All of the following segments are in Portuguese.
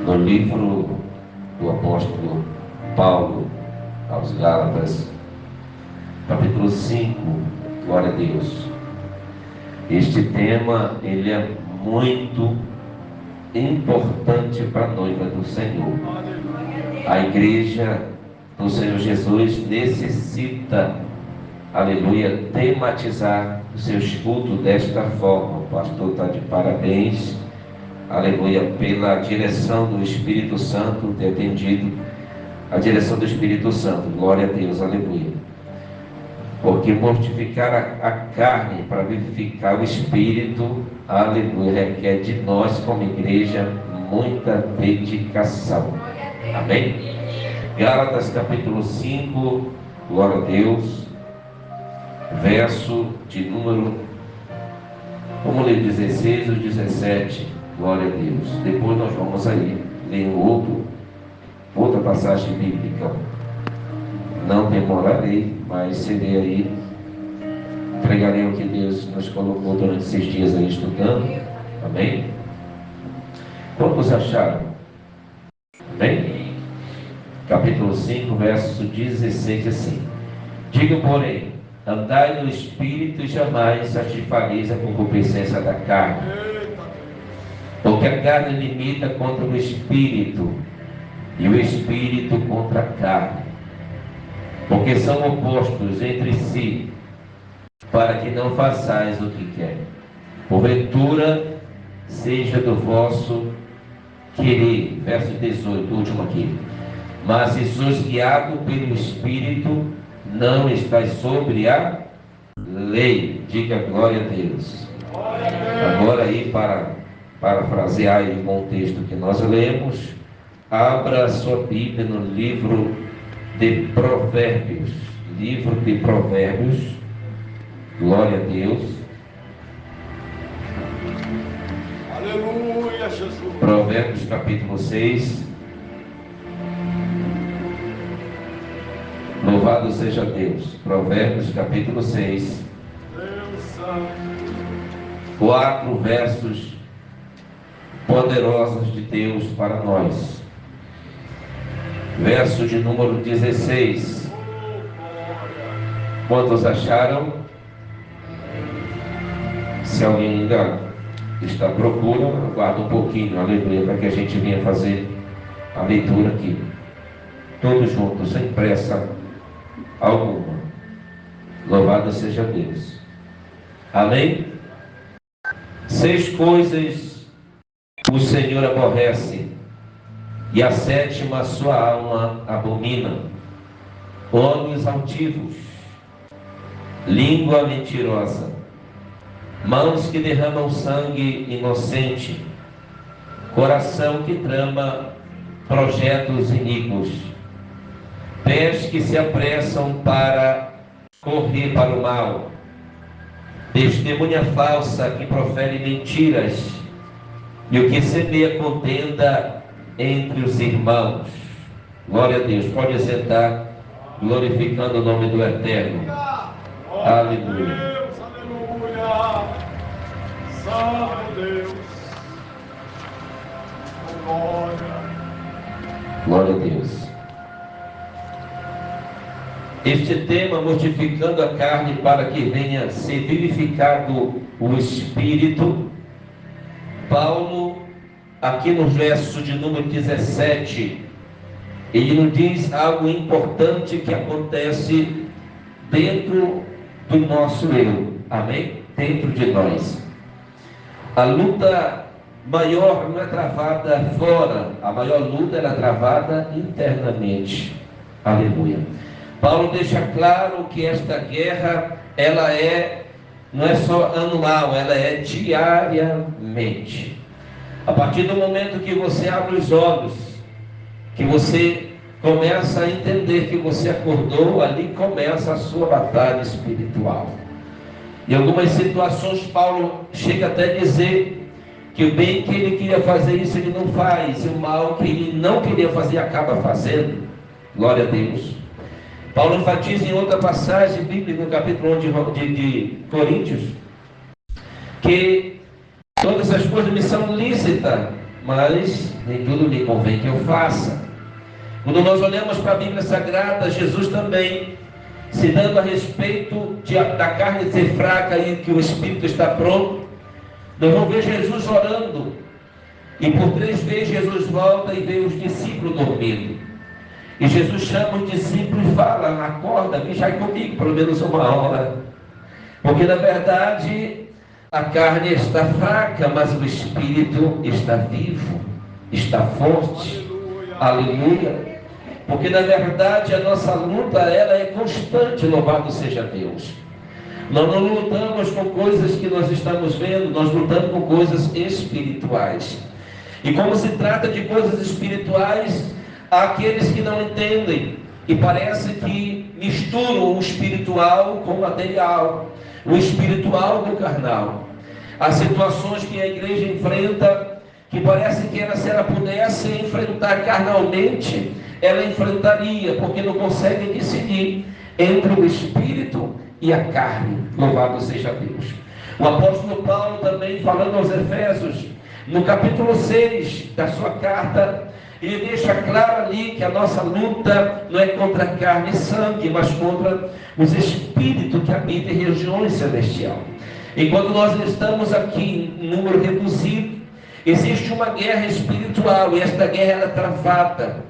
No livro do apóstolo Paulo aos Gálatas, capítulo 5, glória a Deus. Este tema, ele é muito importante para a noiva do Senhor. A igreja do Senhor Jesus necessita, aleluia, tematizar os seus cultos desta forma. O pastor está de parabéns, aleluia, pela direção do Espírito Santo, ter atendido a direção do Espírito Santo, glória a Deus, aleluia. Porque mortificar a carne para vivificar o Espírito, aleluia, requer de nós como igreja muita dedicação. Amém? Gálatas capítulo 5, glória a Deus, verso de número, vamos ler 16 ou 17, glória a Deus. Depois nós vamos aí ler outra passagem bíblica. Não demorarei, mas serei aí, pregarei o que Deus nos colocou durante esses dias aí estudando. Amém? Quantos acharam? Amém? Capítulo 5, verso 16, assim: digo, porém, andai no Espírito e jamais satisfareis a concupiscência da carne, porque a carne limita contra o Espírito, e o Espírito contra a carne, porque são opostos entre si, para que não façais o que quer. Porventura seja do vosso querer, verso 18, último aqui. Mas se sois guiados pelo Espírito, não estáis sobre a lei. Diga glória a Deus. Agora aí, para parafrasear o contexto que nós lemos, abra sua Bíblia no livro de Provérbios. Livro de Provérbios, glória a Deus. Aleluia, Jesus. Provérbios capítulo 6. Louvado seja Deus. Provérbios capítulo 6. Deus Santo. 4 versos poderosos de Deus para nós. Verso de número 16. Quantos acharam? Se alguém ainda está à procura, aguarda um pouquinho, aleluia, para que a gente venha fazer a leitura aqui. Todos juntos, sem pressa alguma. Louvado seja Deus. Amém? 6 coisas o Senhor aborrece, e a 7ª a sua alma abomina: olhos altivos, língua mentirosa, mãos que derramam sangue inocente, coração que trama projetos iníquos, pés que se apressam para correr para o mal, testemunha falsa que profere mentiras, e o que semeia contenda entre os irmãos. Glória a Deus. Pode sentar, glorificando o nome do Eterno. Aleluia. Deus, aleluia. Santo Deus. Glória. Glória a Deus. Este tema, mortificando a carne para que venha ser vivificado o Espírito, Paulo, aqui no verso de número 17, ele nos diz algo importante que acontece dentro do nosso eu, amém? Dentro de nós. A luta maior não é travada fora, a maior luta é travada internamente, aleluia. Paulo deixa claro que esta guerra, ela não é só anual, ela é diariamente. A partir do momento que você abre os olhos, que você começa a entender que você acordou, ali começa a sua batalha espiritual. Em algumas situações, Paulo chega até a dizer que o bem que ele queria fazer, isso ele não faz, e o mal que ele não queria fazer, acaba fazendo. Glória a Deus. Paulo enfatiza em outra passagem bíblica, no capítulo 1 de Coríntios, que todas as coisas me são lícitas, mas nem tudo me convém que eu faça. Quando nós olhamos para a Bíblia Sagrada, Jesus também, se dando a respeito da carne ser fraca e que o Espírito está pronto, nós vamos ver Jesus orando, e por 3 vezes Jesus volta e vê os discípulos dormindo, e Jesus chama os discípulos e fala: acorda, vigia comigo pelo menos 1 hora, porque na verdade a carne está fraca, mas o Espírito está vivo, está forte. Aleluia. Porque na verdade a nossa luta, ela é constante, louvado seja Deus. Nós não lutamos com coisas que nós estamos vendo, nós lutamos com coisas espirituais. E como se trata de coisas espirituais, há aqueles que não entendem e parece que misturam o espiritual com o material, o espiritual com o carnal. Há situações que a igreja enfrenta que parece que ela, se ela pudesse enfrentar carnalmente, ela enfrentaria, porque não consegue decidir entre o espírito e a carne. Louvado seja Deus. O apóstolo Paulo também, falando aos Efésios, no capítulo 6 da sua carta, ele deixa claro ali que a nossa luta não é contra carne e sangue, mas contra os espíritos que habitam em regiões celestiais. Enquanto nós estamos aqui em número reduzido, existe uma guerra espiritual, e esta guerra é travada.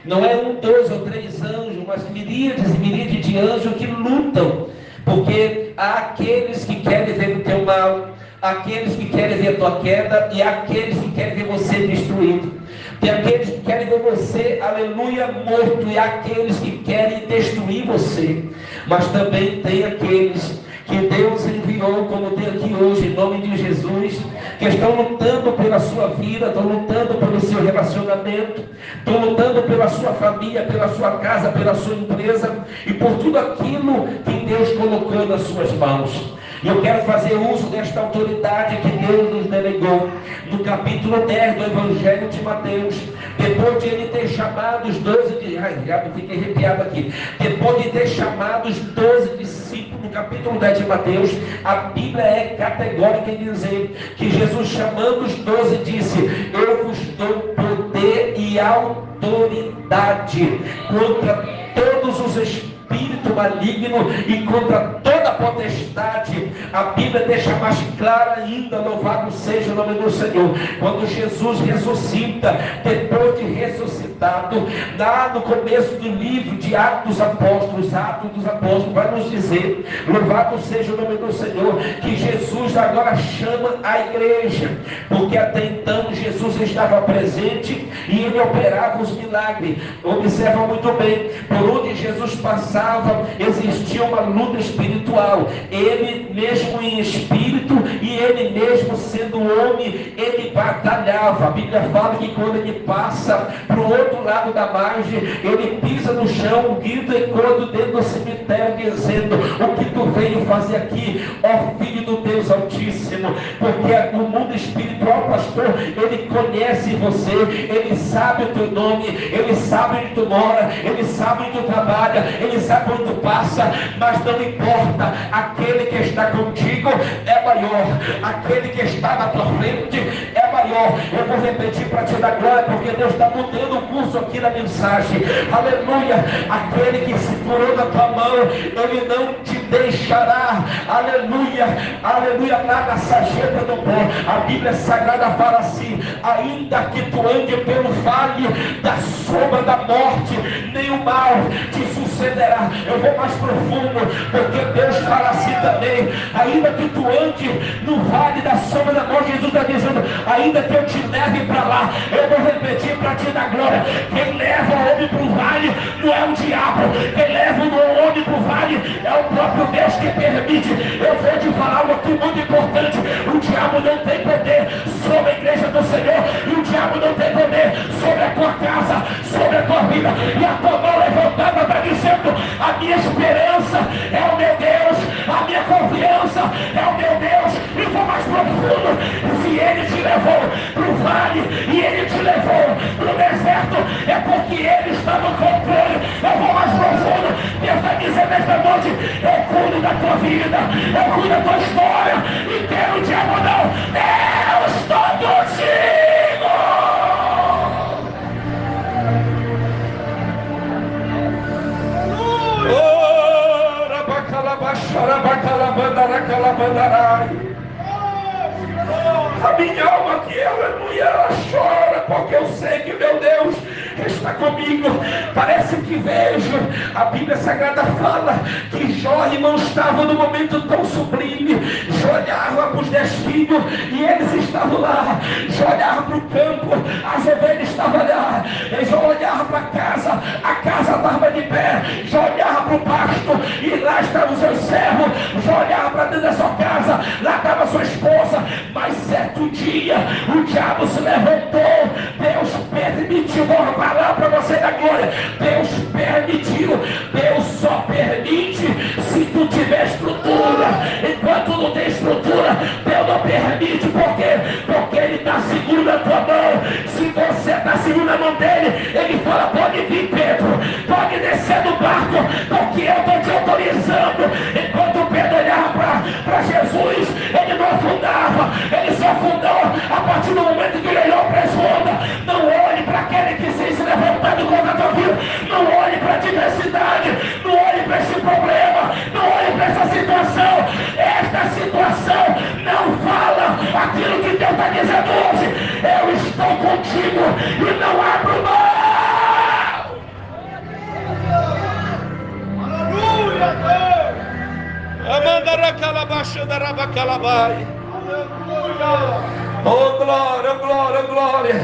Não é 1, 2 ou 3 anjos, mas miríades e miríades de anjos que lutam, porque há aqueles que querem ver o teu mal, aqueles que querem ver a tua queda, e há aqueles que querem ver você destruído. Tem aqueles que querem ver você, aleluia, morto, e há aqueles que querem destruir você. Mas também tem aqueles que Deus enviou, como tem aqui hoje, em nome de Jesus, que estão lutando pela sua vida, estão lutando pelo seu relacionamento, estão lutando pela sua família, pela sua casa, pela sua empresa, e por tudo aquilo que Deus colocou nas suas mãos. E eu quero fazer uso desta autoridade que Deus nos delegou. No capítulo 10 do Evangelho de Mateus, depois de ele ter chamado os 12 discípulos, já fiquei arrepiado aqui, depois de ter chamado os 12 discípulos, no capítulo 10 de Mateus, a Bíblia é categórica em dizer que Jesus, chamando os 12, disse: eu vos dou poder e autoridade contra todos os espíritos malignos e contra toda potestade. A Bíblia deixa mais clara ainda, louvado seja o nome do Senhor, quando Jesus ressuscita, depois de ressuscitado, lá no começo do livro de Atos dos Apóstolos, vai nos dizer, louvado seja o nome do Senhor, que Jesus agora chama a igreja, porque até então Jesus estava presente e ele operava os milagres. Observa muito bem, por onde Jesus passava, existia uma luta espiritual. Ele mesmo em espírito e ele mesmo sendo homem, ele batalhava. A Bíblia fala que quando ele passa para o outro lado da margem, ele pisa no chão, grita e quando dentro do cemitério, dizendo: o que tu veio fazer aqui, ó Filho do Deus Altíssimo? Porque no mundo espiritual, pastor, ele conhece você, ele sabe o teu nome, ele sabe onde tu mora, ele sabe onde tu trabalha, ele sabe onde tu passa, mas não importa, aquele que está contigo é maior, aquele que está na tua frente é maior. Eu vou repetir para te dar glória, porque Deus está mudando o curso aqui da mensagem. Aleluia. Aquele que segurou na tua mão, ele não te deixará, aleluia, aleluia, lá na sarjeta do pó. A Bíblia Sagrada fala assim: ainda que tu ande pelo vale da sombra da morte, nenhum mal te sucederá. Eu vou mais profundo, porque Deus fala assim também: ainda que tu ande no vale da sombra da morte, Jesus está dizendo: ainda que eu te leve para lá. Eu vou repetir para te dar glória: quem leva o homem para o vale não é o diabo, quem leva o homem para o vale é o próprio Deus que permite. Eu vou te falar algo aqui muito importante: o diabo não tem poder sobre a igreja do Senhor, e o diabo não tem poder sobre a tua casa, sobre a tua vida. E a tua mão levantada está dizendo: a minha esperança é o meu Deus, a minha confiança é o meu Deus. E vou mais profundo: se ele te levou para o vale e ele te levou para o deserto, é porque ele está no controle. Eu vou mais profundo: Deus está dizendo nesta noite: eu cuido da tua vida, eu cuido da tua história, e quero o diabo não, eu estou contigo. A minha alma aqui, aleluia, ela chora, porque eu sei que meu Deus está comigo. Parece que vejo, a Bíblia Sagrada fala que Jó, irmão, estava num momento tão sublime. Jó olhava para os 10 filhos e eles estavam lá. Jó olhava para o campo, as ovelhas estavam lá. Jó olhava para a casa estava de pé. Jó olhava para o pasto e lá estavam os seus servos. Jó olhava para dentro da sua casa, lá estava sua esposa. Mas certo dia o diabo se levantou. Deus permitiu, vou falar para você da glória. Deus permitiu. Deus só permite se tu tiver estrutura. Enquanto não tem estrutura, Deus não permite. Por quê? Porque Ele está seguro na tua mão. Se você está seguro na mão dele, Ele fala: pode vir, Pedro, pode descer do barco, porque eu estou te autorizando. Enquanto Pedro olhava para Jesus, ele não afundava. Ele só afundou a partir do momento que ele olhou para as ondas. Não olhe para aquele que se levantando contra a tua vida. Não olhe para a diversidade. Não olhe para esse problema. Não olhe para essa situação. Esta situação não fala aquilo que Deus está dizendo hoje. Eu estou contigo e não abro mão. Aleluia, Deus! Oh glória, glória, glória.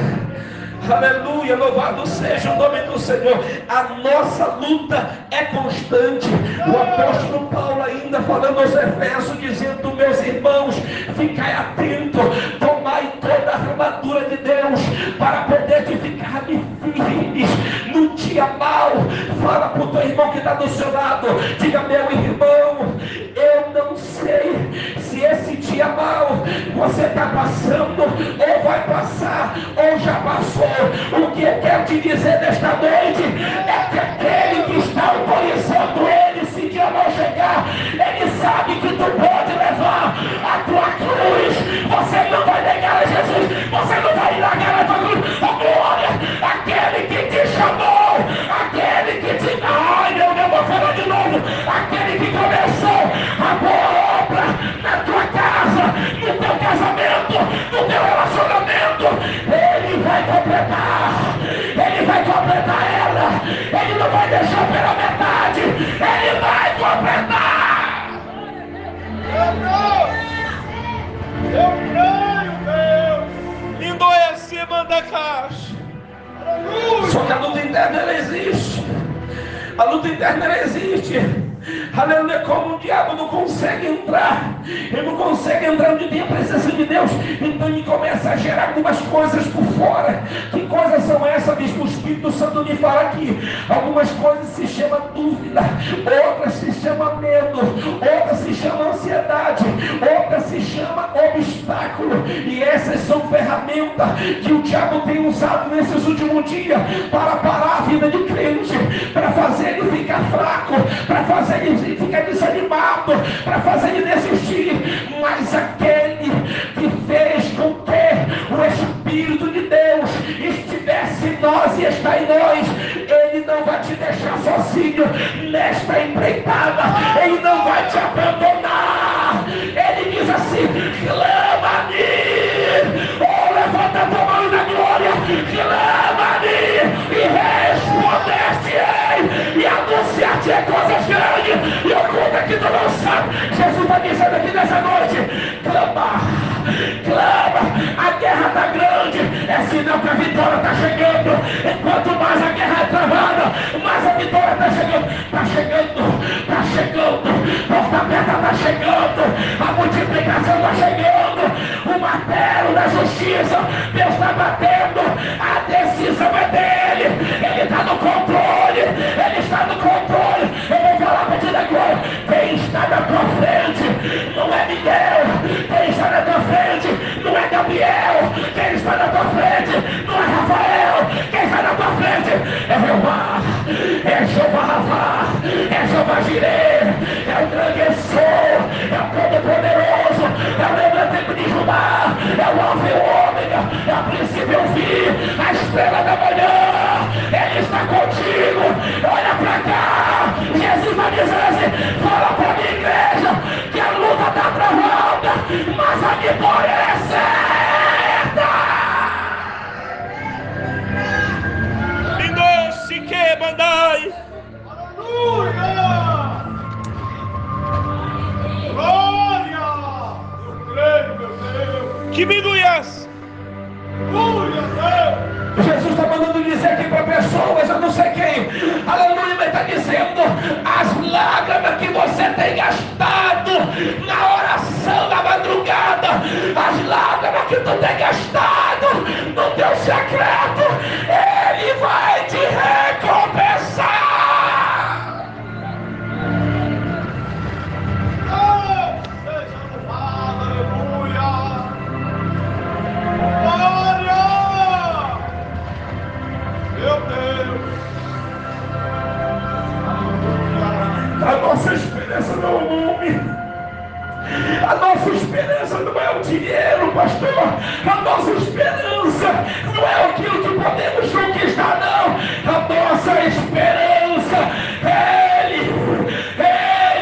Aleluia, louvado seja o nome do Senhor. A nossa luta é constante. O apóstolo Paulo ainda falando aos Efésios, dizendo: meus irmãos, ficai atentos, tomai toda a armadura de Deus, para poder ficar firmes no dia mau. Fala para o teu irmão que está do seu lado, diga: meu irmão, eu não sei se esse dia mau você está passando, ou vai passar, ou já passou. O que eu quero te dizer nesta noite é que aquele que está autorizando ele, se dia mau chegar, ele sabe que tu pode levar a tua cruz. Você não vai negar a Jesus, você não vai largar a tua cruz. Oh glória, aquele que te chamou, aquele que te... Ai meu Deus, vou falar de novo. Aquele que começou a boa obra na tua casa, no teu casamento, no teu relacionamento, ele vai completar. Ele vai completar ela. Ele não vai deixar pela metade. Ele vai completar. Eu creio, Deus! Lindo é esse manda caixa. Só que a luta interna ela existe. A luta interna ela existe. Aleluia, como o diabo não consegue entrar, ele não consegue entrar onde tem a presença de Deus, então ele começa a gerar algumas coisas por fora. Que coisas são essas, bispo? O Espírito Santo me fala aqui. Algumas coisas se chama dúvida, outras se chama medo, outras se chama ansiedade, outras se chama obstáculo, e essas são ferramentas que o diabo tem usado nesses últimos dias para parar a vida de crente, para fazer ele ficar fraco, para fazer ele ficar desanimado, para fazer ele desistir. Mas aquele que fez com que o Espírito de Deus estivesse em nós e está em nós, ele não vai te deixar sozinho nesta empreitada, ele não vai te abandonar. Ele diz assim: clama-me, oh, levanta a tua mão na glória, clama-me e respondeste-ei e anunciar-te coisas grandes e ocultas que tu não sabe. Jesus está dizendo aqui nessa noite: clama, clama. A guerra está grande, é sinal que a vitória está chegando. Enquanto mais a guerra é travada, mais a vitória está chegando. Está chegando, está chegando. Porta aberta está chegando, a multiplicação está chegando, o martelo da justiça, Deus está batendo, a decisão é dele, ele está no controle, ele está no controle. Eu vou falar para ti da glória: quem está na tua frente não é Miguel, quem está na tua frente não é Gabriel, quem está na tua frente não é Rafael, quem está na tua frente é Jeová, é Jeová Rafa, é Jeová Jireh, é o grande eu sou, é o todo-poderoso, é o levantante de Judá, é o alfa e o ômega, é o princípio e o fim, a estrela da manhã. Ele está contigo. Olha para cá, Jesus vai dizer assim: fala para a minha igreja que a luta está travada, mas a vitória é certa. Mandai. Aleluia! Glória! Eu creio, meu Deus. Que minuias. Glória a Deus. Jesus está mandando dizer aqui para pessoas, eu não sei quem, aleluia, mas está dizendo: as lágrimas que você tem gastado na oração da madrugada, as lágrimas que tu tem gastado no teu secreto, Ele vai te recompensar. Seja louvado, aleluia! Glória! Meu Deus! A nossa esperança não é o nome, a nossa esperança não é o dinheiro, pastor, a nossa esperança não é aquilo que podemos conquistar, não. A nossa esperança é Ele,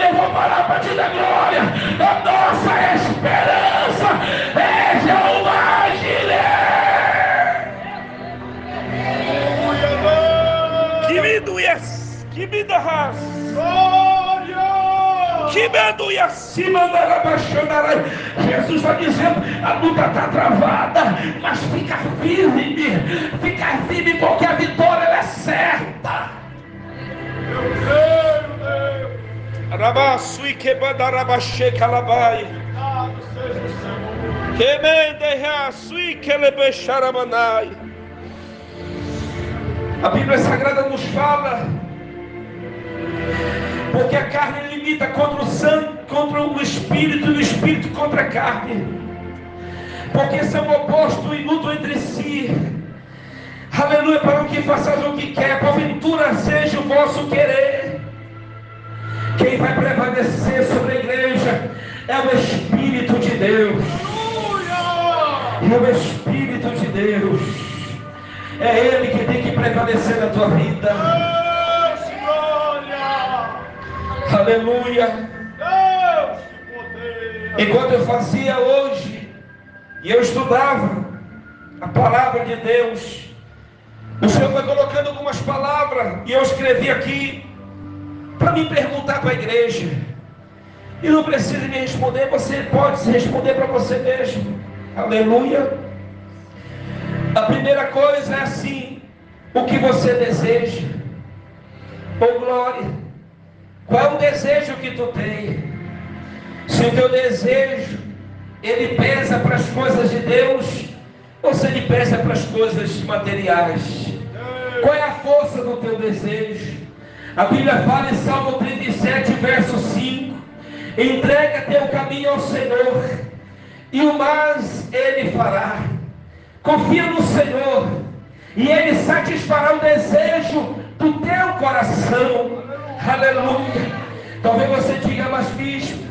eu vou parar para te dar glória. A nossa esperança é Jeová Jireh. Que lindo és! Que me darás! Glória! Que medo e acima da baixada. Jesus está dizendo: a luta está travada, mas fica firme, porque a vitória ela é certa. Eu creio, Deus! Rabasui que bandarabaxe calabai. Obrigado seja o Senhor! Que mende sui que lebexaramanai. A Bíblia Sagrada nos fala, porque a carne limita contra o sangue, contra o espírito, e o espírito contra a carne, porque são opostos e lutam entre si. Aleluia, para o que façais o que quer, porventura seja o vosso querer. Quem vai prevalecer sobre a igreja é o Espírito de Deus. Aleluia! É o Espírito de Deus. É Ele que tem que prevalecer na tua vida. Deus, glória! Aleluia. Deus, que poder! Enquanto eu fazia hoje, e eu estudava a palavra de Deus, o Senhor foi colocando algumas palavras, e eu escrevi aqui, para me perguntar para a igreja. E não precisa me responder, você pode se responder para você mesmo. Aleluia. A primeira coisa é assim: o que você deseja? Ou glória? Qual é o desejo que tu tem? Se o teu desejo ele pesa para as coisas de Deus, ou se ele pesa para as coisas materiais? Qual é a força do teu desejo? A Bíblia fala em Salmo 37, verso 5: entrega teu caminho ao Senhor, e o mais Ele fará. Confia no Senhor, e Ele satisfará o desejo do teu coração. Aleluia. Talvez você diga: mas bispo,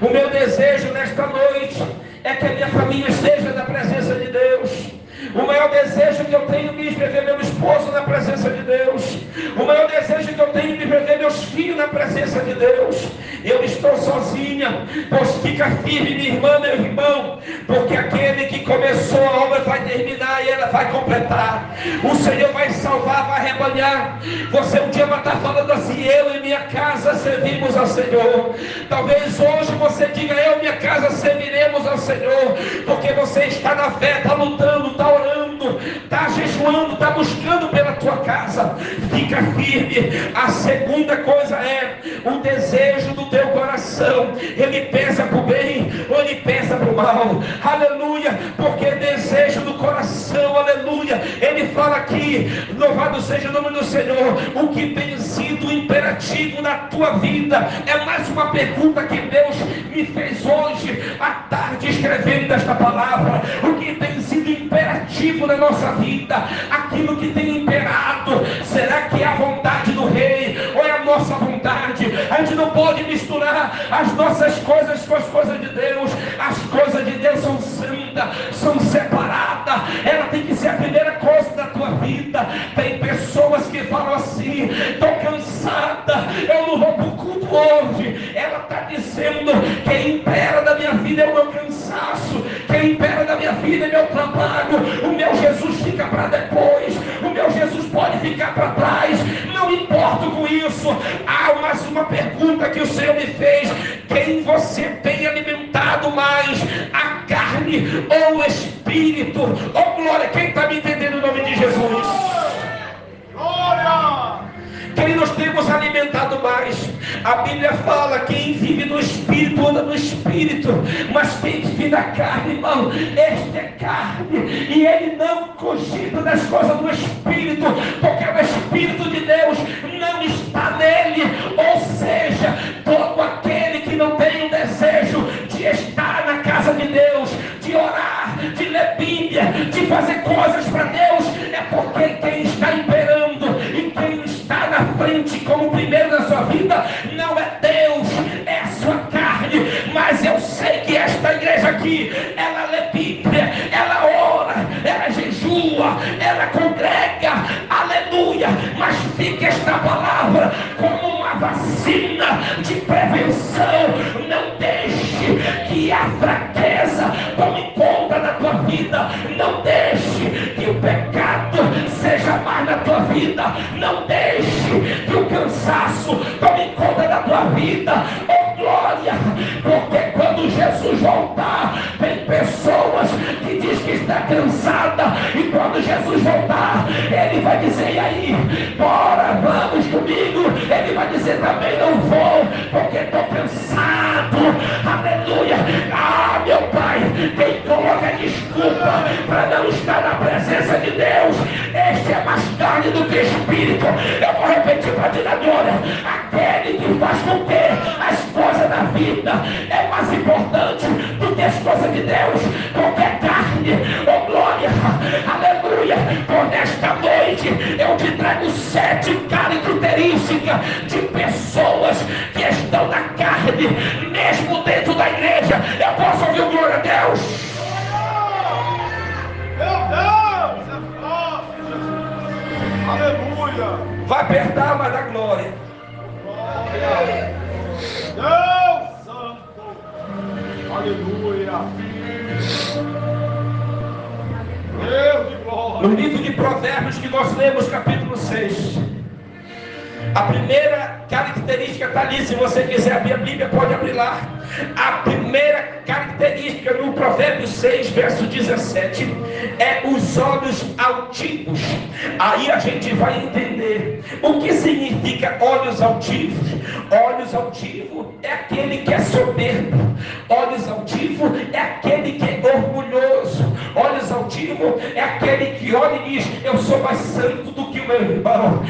o meu desejo nesta noite é que a minha família esteja na presença de Deus. O maior desejo que eu tenho de ver meu esposo na presença de Deus. O maior desejo que eu tenho de ver meus filhos na presença de Deus. Eu estou sozinha. Pois fica firme, minha irmã, meu irmão, porque aquele que começou a obra vai terminar e ela vai completar. O Senhor vai salvar, vai rebanhar. Você um dia vai estar falando assim: eu e minha casa servimos ao Senhor. Talvez hoje você diga: eu e minha casa serviremos ao Senhor, porque você está na fé, está lutando, está orando, está jejuando, está buscando pela tua casa. Fica firme. A segunda coisa é o desejo do teu coração. Ele pesa para o bem ou ele pesa para o mal? Aleluia. Porque desejo do coração, aleluia. Ele fala aqui: louvado seja o nome do Senhor. O que tem sido imperativo na tua vida? É mais uma pergunta que Deus me fez hoje à tarde, escrevendo esta palavra. O que tem sido imperativo na nossa vida? Aquilo que tem imperado, será que é a vontade do rei ou é a nossa vontade? A gente não pode misturar as nossas coisas com as coisas de Deus. As coisas de Deus são santas, são separadas. Ela tem que ser a primeira coisa da tua vida. Tem pessoas que falam assim: estou cansada, eu não vou para o culto hoje. Ela está dizendo: quem impera da minha vida é o meu cansaço, quem impera da minha vida é meu trabalho. O meu Jesus fica para depois, o meu Jesus pode ficar para trás. Não que o Senhor me fez. Quem você tem alimentado mais, a carne ou o espírito? Oh glória, quem está me entendendo em nome de Jesus? Glória! Quem nós temos alimentado mais? A Bíblia fala: quem vive no Espírito anda no Espírito, mas quem vive na carne, irmão, este é carne, e ele não cogita das coisas do Espírito, porque o Espírito de Deus não está nele. Ou seja, todo aquele que não tem o desejo de estar na casa de Deus, de orar, de ler Bíblia, de fazer coisas para Deus, é porque quem está imperando e quem está na frente como primeiro da sua vida não é Deus, é a sua carne. Mas eu sei que esta igreja aqui, ela lê Bíblia, ela ora, ela jejua, ela congrega, aleluia. Mas fica esta palavra como uma vacina de prevenção. Não deixe que a fraqueza tome conta da tua vida, não deixe que o pecado seja mais na tua vida, não deixe que o cansaço tome conta da tua vida. Oh glória, porque quando Jesus voltar, tem pessoas que diz que está cansada, e quando Jesus voltar, ele vai dizer: e aí, bora, vamos comigo? Ele vai dizer: também não vou, porque estou cansado. Aleluia. Ah, meu Pai, quem coloca desculpa para não estar na presença de Deus, este é mais carne do que espírito. Eu vou repetir para ti na glória: aquele que faz com que as coisas da vida é mais importante do que as coisas de Deus, porque é carne. Oh glória, aleluia. Por nesta noite eu te trago 7 características de pessoas que estão na carne, mesmo dentro da igreja. Eu posso ouvir o glória a Deus? Meu Deus, é forte, Jesus. Aleluia. Vai apertar, mas dá glória. Glória. Deus Santo. Aleluia. Deus de glória. No livro de Provérbios que nós lemos, capítulo 6, a primeira característica está ali. Se você quiser abrir a Bíblia, pode abrir lá. A primeira característica no Provérbios 6, verso 17, é os olhos altivos. Aí a gente vai entender o que significa olhos altivos. Olhos altivos é aquele que é soberbo. Olhos altivos é aquele que é orgulhoso. Olhos altivos é aquele que olha e diz: eu sou mais santo do que o meu irmão.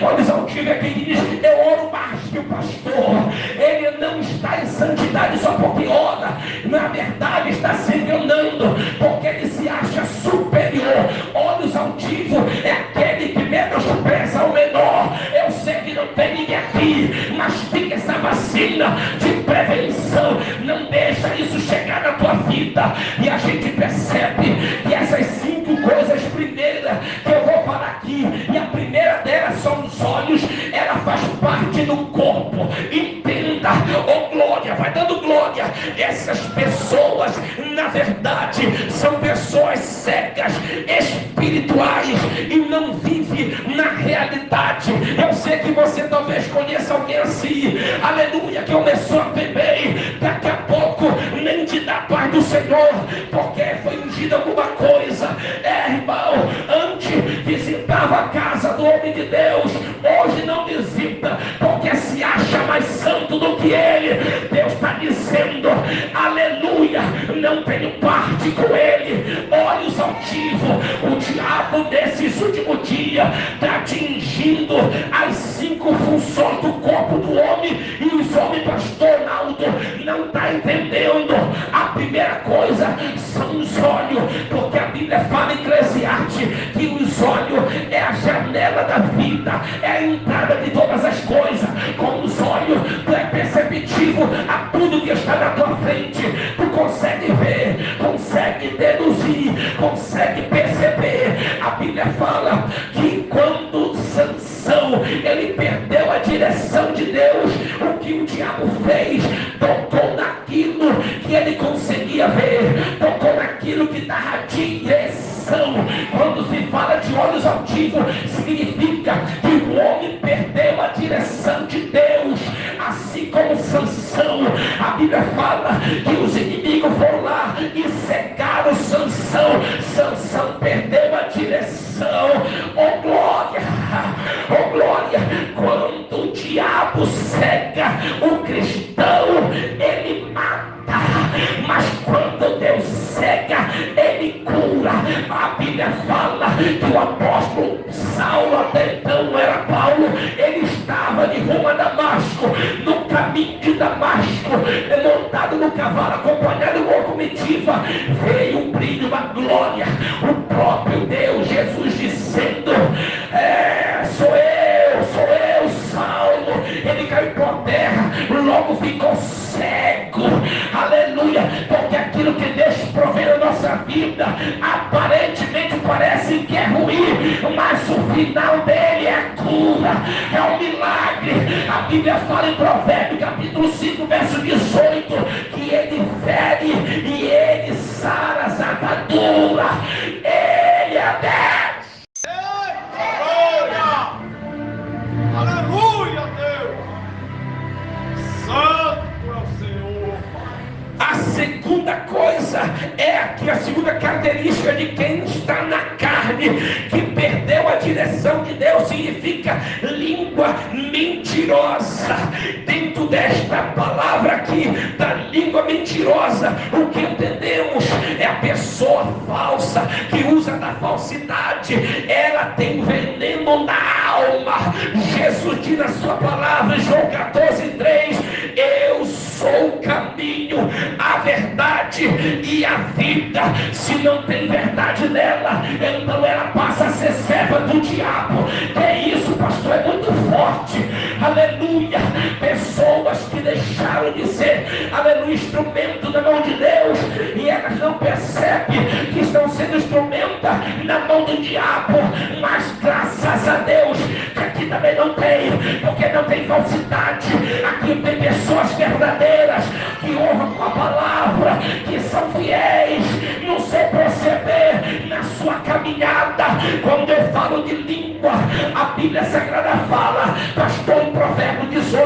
Olhos altivos é quem diz: eu oro mais que o pastor. Ele não está em santidade só porque ora, na verdade está se enganando, porque ele se acha superior. Olhos altivos é aquele que menospreza o menor. Eu sei que não tem ninguém aqui, mas fica essa vacina de prevenção, não deixa isso chegar na tua vida. E a gente percebe que essas 5 coisas primeiras que eu vou falar aqui, e a primeira delas são os olhos, ela faz parte do corpo. Entenda, oh glória, vai dando glória. Essas pessoas, na verdade, são pessoas cegas, espirituais, e não vivem na realidade. Eu sei que você talvez conheça alguém assim, aleluia, que começou a beber, daqui a pouco nem te dá paz do Senhor, porque foi ungida alguma coisa. Irmão, antes visitava a casa do homem de Deus, hoje não visita, porque se acha mais santo do que ele. Deus está dizendo, aleluia, não tenho parte com ele. Olhos altivos, o diabo nesses últimos dias está atingindo as 5 funções do corpo do homem, e os homens, pastor Naldo, não está entendendo. A primeira coisa são os olhos, porque a Bíblia fala em Eclesiastes que os olhos é a janela da vida, é a entrada de todas as coisas. Com os olhos tu é perceptivo a tudo que está na tua frente. Tu consegue ver, consegue deduzir, consegue perceber. A Bíblia fala que quando Sansão ele perdeu a direção de Deus, o que o diabo fez? Tocou naquilo que ele conseguia ver, tocou naquilo que dava direção. Quando se fala de olhos altivos, significa que o homem perdeu a direção de Deus. A Saulo até então não era Paulo, ele estava de rumo a Damasco, no caminho de Damasco, montado no cavalo, acompanhado de uma comitiva. Veio um brilho, uma glória, o próprio Deus, Jesus dizendo: sou eu, Saulo. Ele caiu por terra, logo ficou cego, aleluia, porque aquilo que Deus provê na nossa vida, aparentemente parece que é ruim, mas o final dele é cura, é um milagre. A Bíblia fala em Provérbios capítulo 5 verso 18, que ele fere e ele sara as ataduras. Ele é Deus. Glória! Aleluia, Deus! Santo é o Senhor! A segunda coisa é aqui, a segunda característica de quem está na carne, que perdeu a direção de Deus, significa língua mentirosa. Dentro desta palavra aqui, da língua mentirosa, o que entendemos é a pessoa falsa, que usa da falsidade. Ela tem veneno na alma. Jesus diz na sua palavra, João 14:3, eu sou o caminho, a verdade e a vida. Se não tem verdade nela, então ela passa a ser serva do diabo. Que é isso, pastor? É muito forte. Aleluia. Pessoas que deixaram de ser, aleluia, instrumento na mão de Deus, e elas não percebem que estão sendo instrumento na mão do diabo. Mas graças a Deus que aqui também não tem, porque não tem falsidade. Aqui tem pessoas verdadeiras que honram com a palavra, que são fiéis no seu proceder, na sua caminhada. Quando eu falo de língua, a Bíblia Sagrada fala, pastor, em Provérbios 18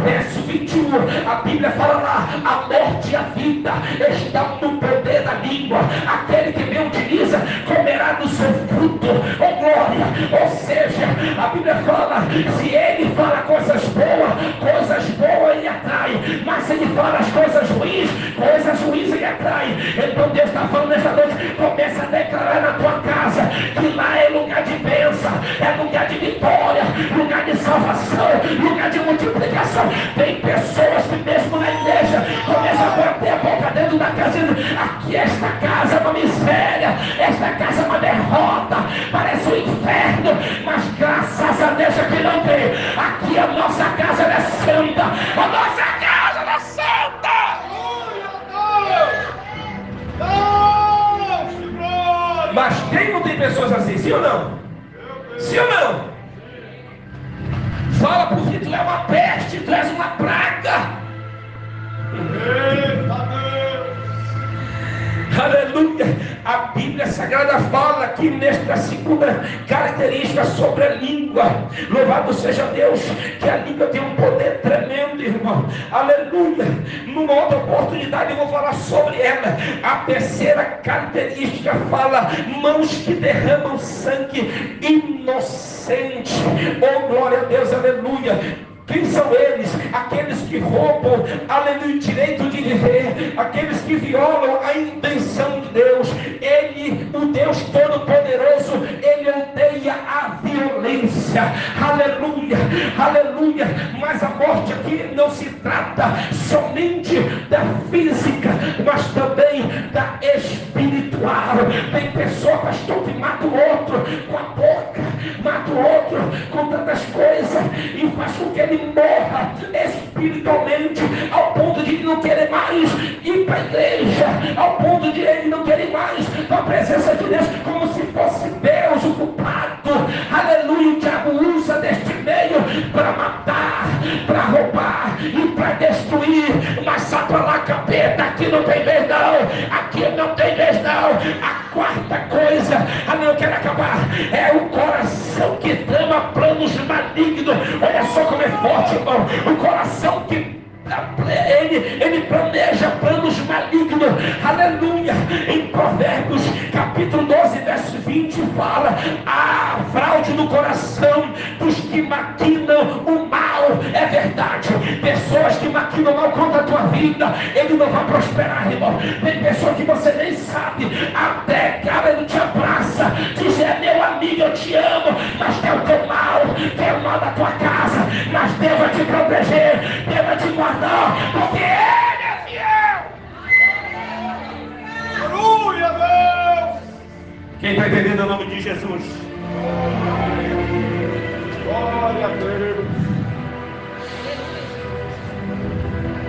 verso 21, a Bíblia fala lá, a morte e a vida estão no poder da língua. Aquele que bem utiliza comerá do seu fruto. Oh glória! Ou seja, a Bíblia fala, se ele fala coisas boas ele atrai, mas se ele fala as coisas ruins ele atrai. Então Deus está falando nessa noite, começa a declarar na tua casa que lá é lugar de bênção, é lugar de vitória, lugar de salvação, lugar de multiplicação. Tem pessoas que mesmo na igreja começam a bater a boca dentro da casa, dizendo, aqui esta casa é uma miséria, esta casa é uma derrota, parece um inferno. Mas graças a Deus aqui não tem. Aqui a nossa casa é santa, a nossa casa é santa. Mas quem não tem pessoas assim, sim ou não? Sim ou não? Fala porque tu é uma peste, tu és uma praga. Aleluia. A Bíblia Sagrada fala aqui nesta segunda característica sobre a língua. Louvado seja Deus, que a língua tem um poder tremendo, irmão. Aleluia. Numa outra oportunidade eu vou falar sobre ela. A terceira característica fala, mãos que derramam sangue inocente. Oh glória a Deus, aleluia. Quem são eles? Aqueles que roubam, aleluia, o direito de viver, aqueles que violam a intenção de Deus. Ele, o Deus Todo-Poderoso, ele odeia a violência. Aleluia, aleluia. Mas a morte aqui não se trata somente da física, mas também da espiritual. Tem pessoa, pastor, que mata o outro com a boca, mata o outro com tantas coisas e faz com que ele morra espiritualmente, ao ponto de ele não querer mais ir para a igreja, ao ponto de ele não querer mais para a presença de Deus, como se fosse Deus o culpado. Aleluia. O diabo usa deste meio para matar, para roubar e para destruir. Mas sai para lá, capeta, aqui não tem vez não, aqui não tem vez não. A quarta coisa, eu quero acabar, é o coração que trama planos malignos. Olha só como é forte, irmão. O coração que ele planeja planos malignos. Aleluia. Em Provérbios capítulo 12 verso 20 fala, a fraude no coração dos que maquinam o mal. É verdade. Pessoas que maquinam mal contra a tua vida, ele não vai prosperar, irmão. Tem pessoa que você nem sabe, até cara, ele te abraça, diz, é meu amigo, eu te amo, mas tem o teu mal da tua casa, mas Deus vai te proteger, Deus vai te guardar, porque Ele é fiel. Aleluia, Deus. Quem está entendendo o nome de Jesus? Glória a Deus.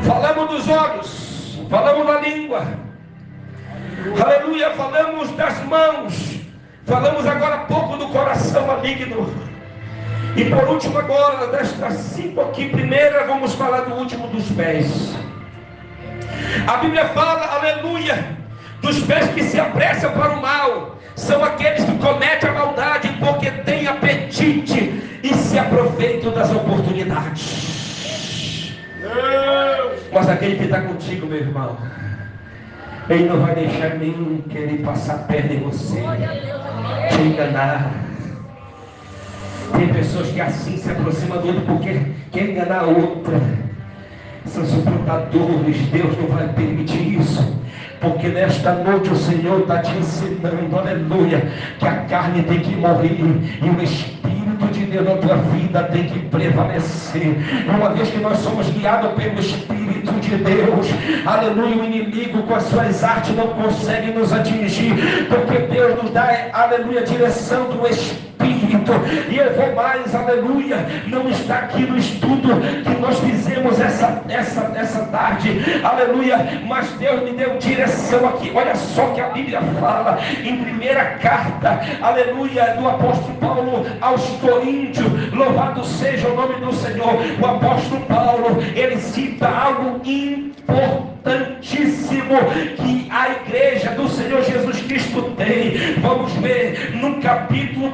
Falamos dos olhos, falamos da língua, aleluia, falamos das mãos, falamos agora há pouco do coração maligno. E por último agora, destas 5 aqui, primeira vamos falar do último, dos pés. A Bíblia fala, aleluia, dos pés que se apressam para o mal. São aqueles que cometem a maldade porque têm apetite e se aproveitam das oportunidades. Mas aquele que está contigo, meu irmão, Ele não vai deixar nem querer passar perto de você, te enganar. Tem pessoas que assim se aproximam do outro porque quer enganar a outra. São suportadores. Deus não vai permitir isso, porque nesta noite o Senhor está te ensinando, aleluia, que a carne tem que morrer e o Espírito de Deus na tua vida tem que prevalecer. Uma vez que nós somos guiados pelo Espírito de Deus, aleluia, o inimigo com as suas artes não consegue nos atingir, porque Deus nos dá, aleluia, a direção do Espírito. E eu vou mais, aleluia, não está aqui no estudo que nós fizemos essa tarde, aleluia, mas Deus me deu direção aqui. Olha só que a Bíblia fala em primeira carta, aleluia, do apóstolo Paulo aos Coríntios. Louvado seja o nome do Senhor. O apóstolo Paulo, ele cita algo importantíssimo que a igreja do Senhor Jesus Cristo tem. Vamos ver no capítulo 1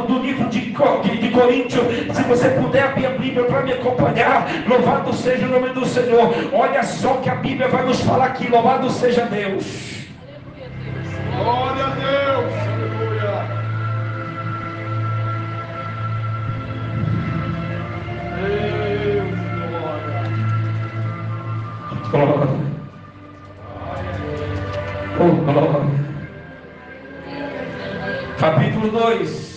do livro de Coríntios. Se você puder abrir a Bíblia para me acompanhar, louvado seja o nome do Senhor. Olha só que a Bíblia vai nos falar aqui. Louvado seja Deus. Glória a Deus. Aleluia. Deus, glória. Glória. Oh, glória. Capítulo 2.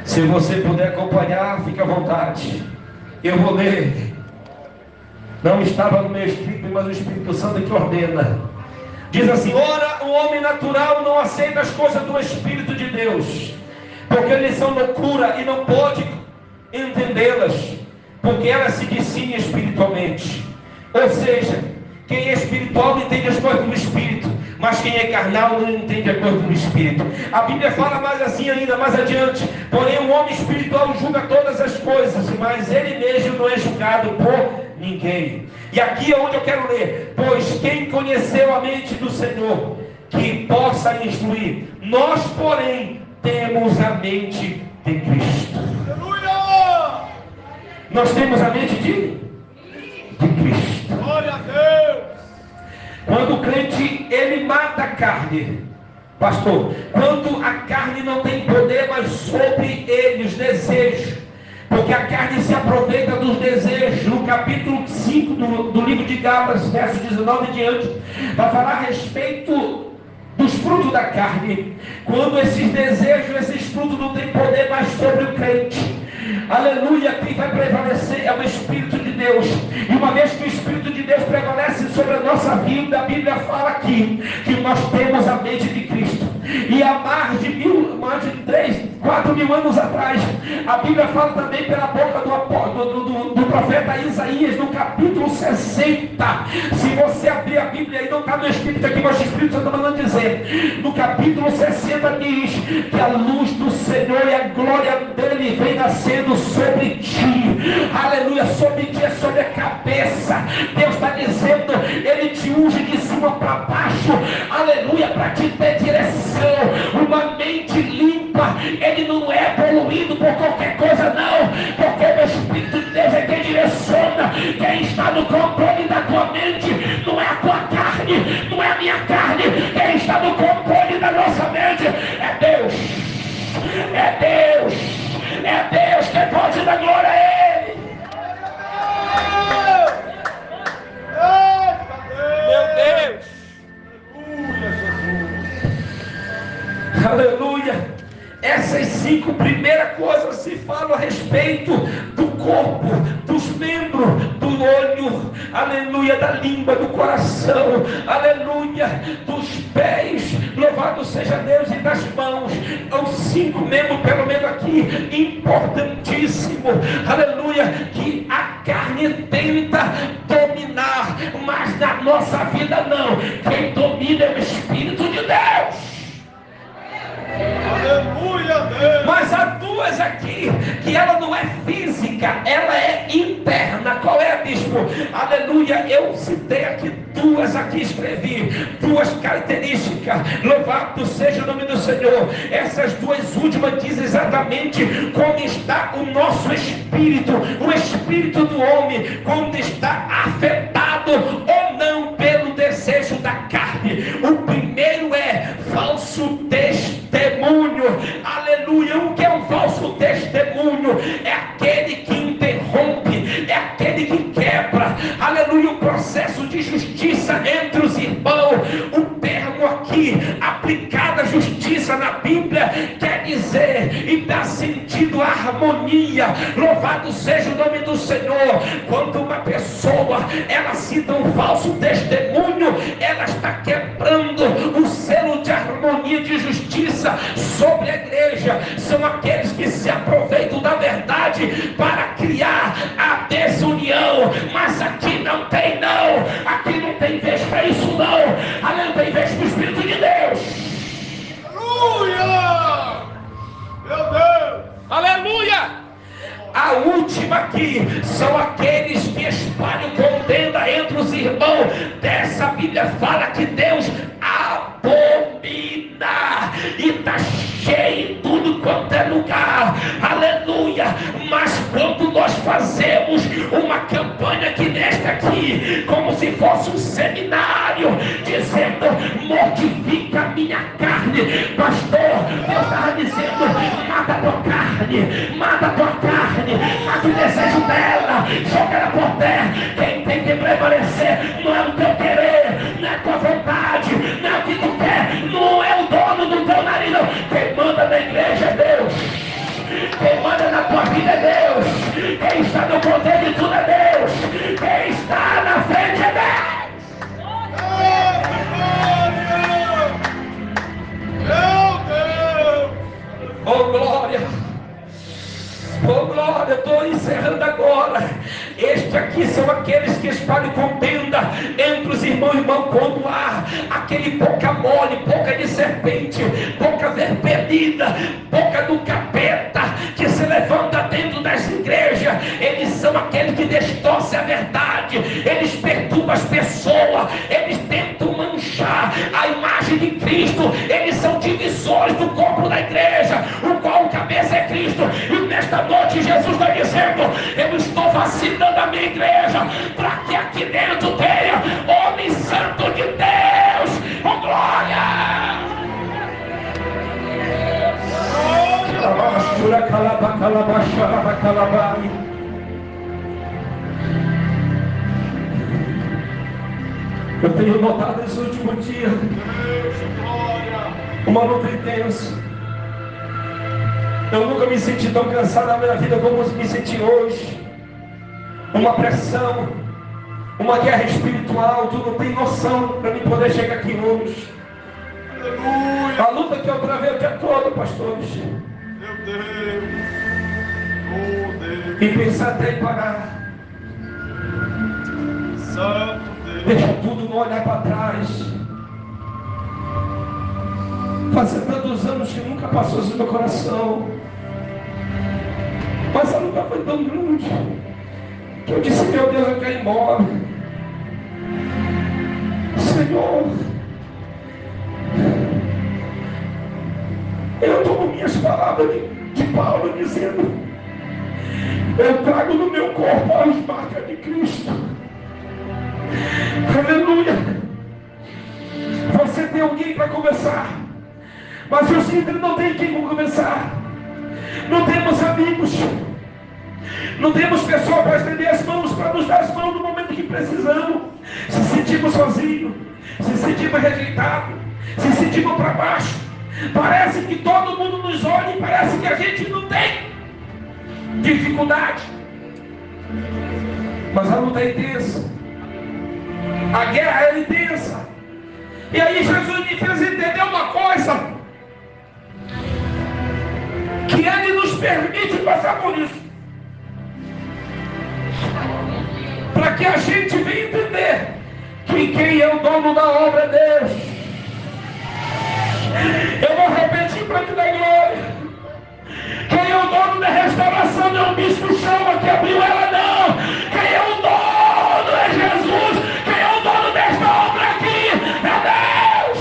Se você puder acompanhar, fique à vontade. Eu vou ler. Não estava no meu espírito, mas o Espírito Santo que ordena. Diz assim: ora, o homem natural não aceita as coisas do Espírito de Deus, porque eles são loucura e não pode entendê-las, porque elas se discernem espiritualmente. Ou seja, quem é espiritual não entende as coisas do Espírito, mas quem é carnal não entende as coisas do Espírito. A Bíblia fala mais assim ainda, mais adiante: porém o homem espiritual julga todas as coisas, mas ele mesmo não é julgado por ninguém. E aqui é onde eu quero ler: pois quem conheceu a mente do Senhor, que possa instruir? Nós, porém, temos a mente de Cristo. Aleluia! Nós temos a mente de Cristo. Glória a Deus! Quando o crente, ele mata a carne, pastor, quando a carne não tem poder mais sobre ele, os desejos, porque a carne se aproveita dos desejos. No capítulo 5 do livro de Gálatas, verso 19 em diante, vai falar a respeito dos frutos da carne. Quando esses desejos, esses frutos não têm poder mais sobre o crente, aleluia, quem vai prevalecer é o Espírito de Deus. E uma vez que o Espírito de Deus prevalece sobre a nossa vida, a Bíblia fala aqui que nós temos a mente de Cristo. E há mais de 4 mil anos atrás, a Bíblia fala também pela boca do profeta Isaías, no capítulo 60. Se você abrir a Bíblia aí, não está no Espírito aqui, mas o Espírito está mandando dizer, no capítulo 60 diz que a luz do Senhor e a glória dele vem nascendo sobre ti, aleluia, sobre ti, sobre a cabeça. Deus está dizendo, ele te unge de cima para baixo, aleluia, para te ter direção, uma mente limpa. Ele não é poluído por qualquer coisa, não, porque o Espírito de Deus é quem direciona. Quem está no controle da tua mente não é a tua carne, não é a minha carne. Quem está no controle da nossa mente é Deus. É Deus. É Deus que pode dar glória a Ele. Eita Deus! Meu Deus! Aleluia, Jesus! Aleluia. Essas 5 primeiras coisas se falam a respeito do corpo, dos membros, do olho, aleluia, da língua, do coração, aleluia, dos pés, louvado seja Deus, e das mãos. Os 5 membros, pelo menos aqui, importantíssimo, aleluia, que a carne tenta dominar, mas na nossa vida não. Quem domina é o Espírito de Deus. Aleluia, Deus. Mas há 2 aqui, que ela não é física, ela é interna. Qual é, bispo? Aleluia, eu citei aqui 2 aqui, escrevi 2 características. Louvado seja o nome do Senhor. Essas 2 últimas dizem exatamente como está o nosso espírito, o espírito do homem, quando está afetado ou não pelo desejo da carne. O primeiro é falso testemunho. Aleluia. O que é um falso testemunho? É aquele que interrompe, é aquele que quebra, aleluia, o processo de justiça entre os irmãos. O termo aqui aplicado à justiça na Bíblia quer dizer e dá sentido à harmonia. Louvado seja o nome do Senhor. Quando uma pessoa ela cita um falso testemunho, ela está quebrando o selo de harmonia e de justiça sobre a igreja. São aqueles que se aproveitam da verdade para criar a desunião. Mas aqui não tem não, aqui não tem vez para isso não. Ali não tem vez para o Espírito de Deus. Aleluia, meu Deus. Aleluia. A última aqui são aqueles que espalham contenda entre os irmãos. Dessa Bíblia fala que Deus abomina e está cheio em tudo quanto é lugar. Aleluia. Mas quando nós fazemos uma campanha aqui nesta aqui, como se fosse um seminário, dizendo mortifica a minha carne, pastor, Deus estava dizendo mata a tua carne, mata a tua carne, mata o desejo dela, joga ela por terra. Quem tem que prevalecer não é o teu querer, não é a tua vontade, não é o que tu quer, não é o dono do teu nariz não. Quem manda na igreja é Deus, quem manda na tua vida é Deus, quem está no poder de tudo é Deus, quem está na frente é Deus. Oh glória, oh glória, eu estou encerrando agora. Estes aqui são aqueles que espalham contenda entre os irmãos. Irmão, quando há aquele boca mole, boca de serpente, boca vermelhida, boca do capeta que se levanta dentro das igrejas, eles são aqueles que distorcem a verdade, eles perturbam as pessoas, eles tentam manchar a imagem de Cristo, eles são divisores do corpo da igreja, o qual o cabeça é Cristo. E nesta noite Jesus está dizendo: eu estou vacinando a minha igreja para que aqui dentro tenha homem santo de Deus. Oh glória! Eu tenho notado nesse último dia uma luta intensa. Eu nunca me senti tão cansado na minha vida como me senti hoje. Uma pressão, uma guerra espiritual. Tu não tem noção para mim poder chegar aqui hoje. Aleluia. A luta que eu travei o dia todo, pastores. Meu Deus. Oh Deus. E pensar até em parar. Santo Deus. Deixa tudo, não olhar para trás. Fazia tantos anos que nunca passou isso no meu coração. Mas a luta foi tão grande que eu disse: meu Deus, eu quero ir embora. Senhor, eu tomo minhas palavras de Paulo dizendo: eu trago no meu corpo as marcas de Cristo. Aleluia. Você tem alguém para conversar, mas eu sinto que não tem quem para conversar. Não temos amigos, não temos pessoa para estender as mãos, para nos dar as mãos no momento que precisamos. Se sentimos sozinhos, se sentimos rejeitados, se sentimos para baixo, Parece que todo mundo nos olha e parece que a gente não tem dificuldade. Mas a luta é intensa. A guerra é intensa. E aí Jesus me fez entender uma coisa: que Ele nos permite passar por isso, para que a gente venha entender que quem é o dono da obra é Deus. Eu vou repetir para te dar glória. Quem é o dono da restauração não é um bispo chama que abriu ela, não. Quem é o dono é Jesus. Quem é o dono desta obra aqui é Deus.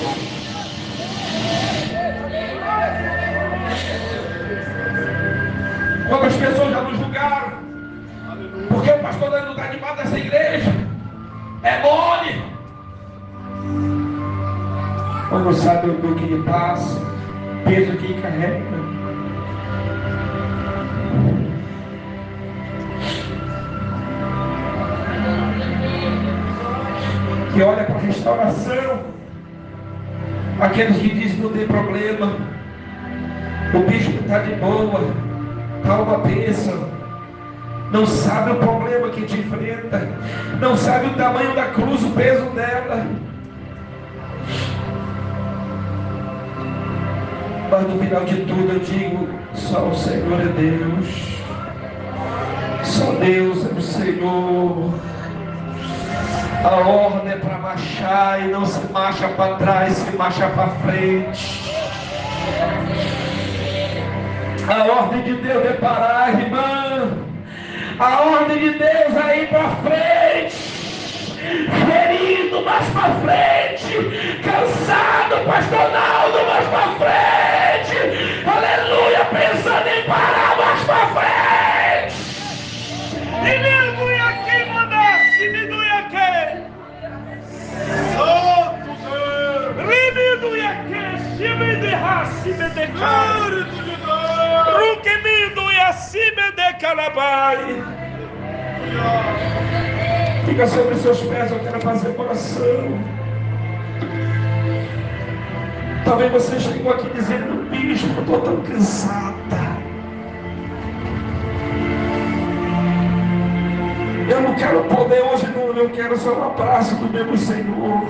Quantas pessoas já nos julgaram porque o pastor não está debaixo dessa igreja? É mole. Mas não sabe o que lhe passa, o peso que lhe carrega. Que olha para a restauração, aqueles que dizem que não tem problema, o bicho está de boa, está uma bênção, não sabe o problema que te enfrenta, não sabe o tamanho da cruz, o peso dela. Mas no final de tudo eu digo: só o Senhor é Deus, só Deus é o Senhor. A ordem é para marchar, e não se marcha para trás, se marcha para frente. A ordem de Deus é parar, irmã. A ordem de Deus é ir para frente, ferido, mais para frente, cansado, pastor Naldo, mais para frente, aleluia, pensando em parar, mais para frente. Aleluia, quem mandasse, aleluia, quem? Santo Deus! Aleluia, quem? Se me derrasse, me declara. Glória de Deus! Ruquenido e acima de calabai. Fica sobre seus pés, eu quero fazer oração. Talvez você chegou aqui dizendo: bispo, eu estou tão cansada, eu não quero poder hoje, não, eu quero só um abraço do meu Senhor.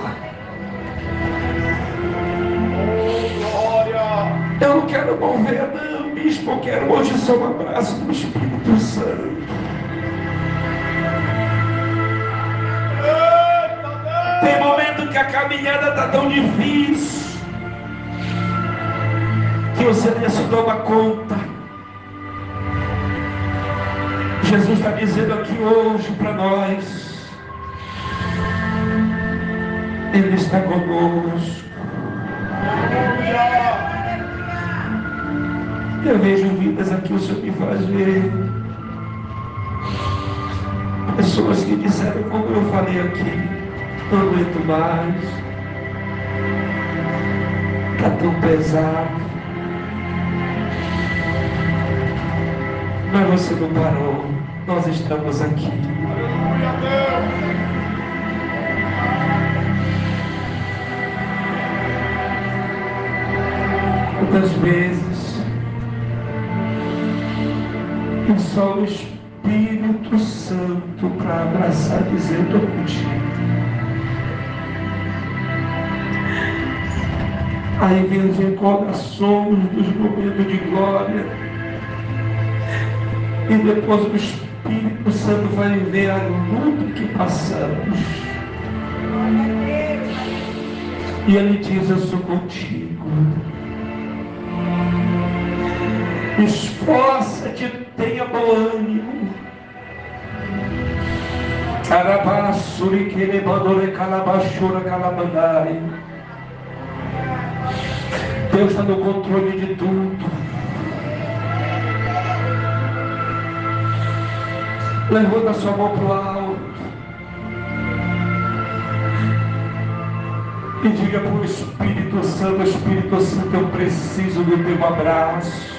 Glória! Eu não quero mover, não, bispo, eu quero hoje só um abraço do Espírito Santo. Tem momento que a caminhada está tão difícil que você nem se toma conta. Jesus está dizendo aqui hoje para nós: Ele está conosco. Eu vejo vidas aqui, o Senhor me faz ver pessoas que disseram, como eu falei aqui: não aguento mais, está tão pesado. Mas você não parou, nós estamos aqui. Aleluia, Deus! Quantas vezes e só o Espírito Santo para abraçar, dizer: estou contigo. Aí vem as recordações dos momentos de glória, e depois o Espírito Santo vai ver a luta que passamos, e Ele diz: eu sou contigo. Esforça-te, tenha bom ânimo. Carabassuri que lebadore calabachura calabandai. Deus está no controle de tudo. Levanta sua mão para o alto e diga para o Espírito Santo: Espírito Santo, eu preciso do teu abraço.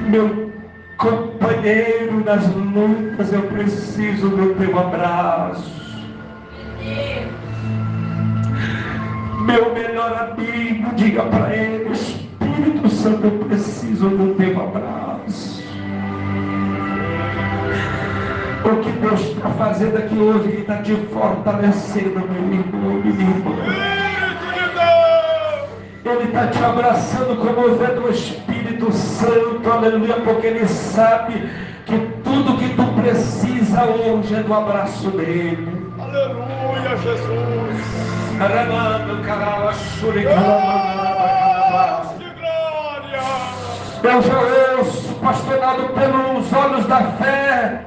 Meu companheiro nas lutas, eu preciso do teu abraço. melhor amigo, diga para ele: Espírito Santo, eu preciso do teu abraço. O que Deus está fazendo aqui hoje, Ele está te fortalecendo, meu irmão, minha irmã. Ele está te abraçando como vendo o Espírito Santo, aleluia, porque Ele sabe que tudo que tu precisa hoje é do abraço dele. Aleluia, Jesus. Eu já ouço, pastorado pelos olhos da fé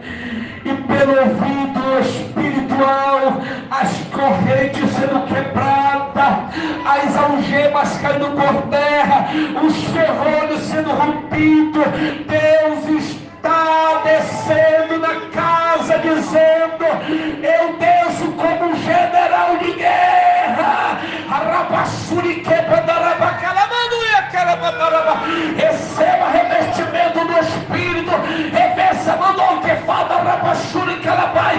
e pelo ouvido espiritual, as correntes sendo quebradas, as algemas caindo por terra, os ferrolhos sendo rompidos. Deus está descendo na casa dizendo: eu desço como general de guerra. Receba revestimento do Espírito, receba que falta.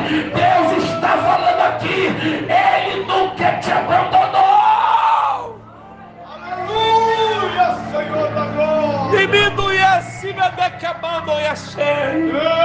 Deus está falando aqui, Ele nunca te abandonou. Aleluia, Senhor da glória. Diminuia acima da camada e a cheia.